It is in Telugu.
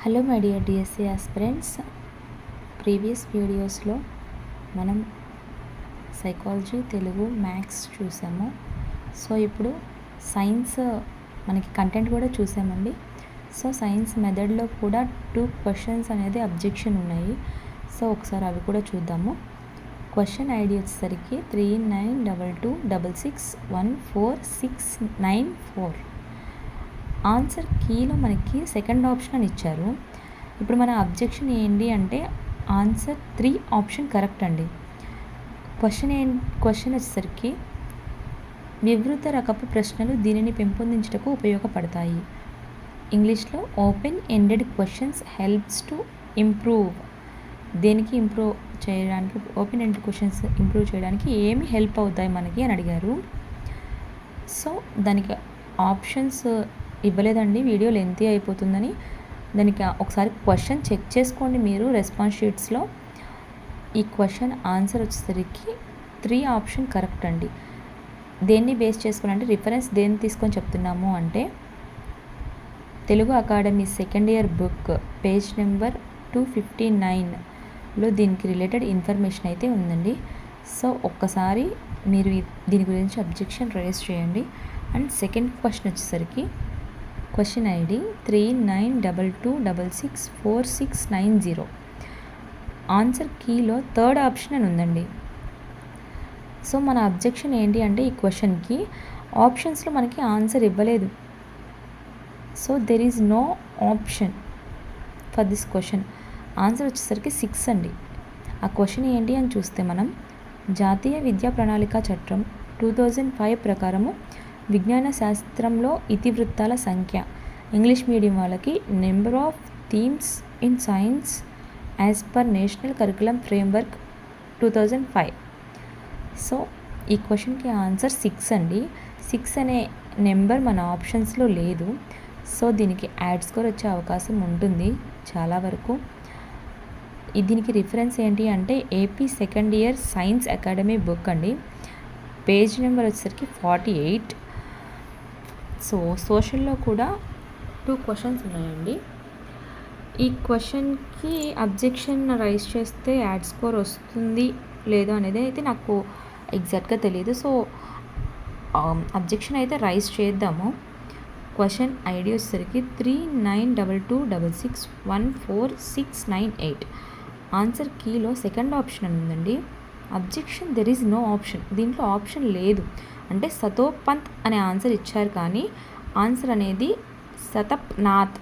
Hello my dear DSC aspirants. Previous వీడియోస్లో మనం సైకాలజీ, తెలుగు, మ్యాథ్స్ చూసాము. సో ఇప్పుడు సైన్స్ మనకి కంటెంట్ కూడా చూసామండి. సో సైన్స్ మెథడ్లో కూడా 2 క్వశ్చన్స్ అనేది అబ్జెక్షన్ ఉన్నాయి. సో ఒకసారి అవి కూడా చూద్దాము. క్వశ్చన్ ఐడి వచ్చేసరికి 3922661469 ఆన్సర్ కీలో మనకి సెకండ్ ఆప్షన్ అని ఇచ్చారు. ఇప్పుడు మన అబ్జెక్షన్ ఏంటి అంటే ఆన్సర్ 3 ఆప్షన్ కరెక్ట్ అండి. క్వశ్చన్ వచ్చేసరికి వివృత రకపు ప్రశ్నలు దీనిని పెంపొందించటకు ఉపయోగపడతాయి. ఇంగ్లీష్లో open ended questions helps to improve. దేనికి ఇంప్రూవ్ చేయడానికి, ఓపెన్ ఎండెడ్ క్వశ్చన్స్ ఇంప్రూవ్ చేయడానికి ఏమి హెల్ప్ అవుతాయి మనకి అని అడిగారు. సో దానికి ఆప్షన్స్ ఇవ్వలేదండి, వీడియో లెంతీ అయిపోతుందని. దానికి ఒకసారి క్వశ్చన్ చెక్ చేసుకోండి మీరు రెస్పాన్స్ షీట్స్లో. ఈ క్వశ్చన్ ఆన్సర్ వచ్చేసరికి 3 ఆప్షన్ కరెక్ట్ అండి. దేన్ని బేస్ చేసుకోవాలంటే రిఫరెన్స్ దేన్ని తీసుకొని చెప్తున్నాము అంటే Telugu academy second year book page number 259లో దీనికి రిలేటెడ్ ఇన్ఫర్మేషన్ అయితే ఉందండి. సో ఒక్కసారి మీరు దీని గురించి అబ్జెక్షన్ రైజ్ చేయండి. అండ్ సెకండ్ క్వశ్చన్ వచ్చేసరికి క్వశ్చన్ ఐడి 3922664690 ఆన్సర్ కీలో థర్డ్ ఆప్షన్ అని ఉందండి. సో మన అబ్జెక్షన్ ఏంటి అంటే ఈ క్వశ్చన్కి ఆప్షన్స్లో మనకి ఆన్సర్ ఇవ్వలేదు. So there is no option for this question. Answer వచ్చేసరికి 6 అండి. ఆ క్వశ్చన్ ఏంటి అని చూస్తే మనం జాతీయ విద్యా ప్రణాళిక చట్టం 2005 ప్రకారము విజ్ఞాన శాస్త్రంలో ఇతివృత్తాల సంఖ్య, ఇంగ్లీష్ మీడియం వాళ్ళకి number of themes in science as per national curriculum framework 2005. So ఈ క్వశ్చన్కి ఆన్సర్ 6 అండి. 6 అనే నెంబర్ మన ఆప్షన్స్లో లేదు. సో దీనికి యాడ్ స్కోర్ వచ్చే అవకాశం ఉంటుంది చాలా వరకు. దీనికి రిఫరెన్స్ ఏంటి అంటే AP second year science academy book అండి. పేజ్ నెంబర్ వచ్చేసరికి 48. సో సోషల్లో కూడా 2 క్వశ్చన్స్ ఉన్నాయండి. ఈ క్వశ్చన్కి అబ్జెక్షన్ రైజ్ చేస్తే యాడ్ స్కోర్ వస్తుంది లేదో అనేది అయితే నాకు ఎగ్జాక్ట్గా తెలియదు. సో అబ్జెక్షన్ అయితే రైజ్ చేద్దాము. క్వశ్చన్ ఐడి వచ్చేసరికి 3922661469 ఆన్సర్ కీలో సెకండ్ ఆప్షన్ అని ఉందండి. Objection there is no option. దీంట్లో ఆప్షన్ లేదు. అంటే సతోపంత్ అనే ఆన్సర్ ఇచ్చారు కానీ ఆన్సర్ అనేది సతప్నాథ్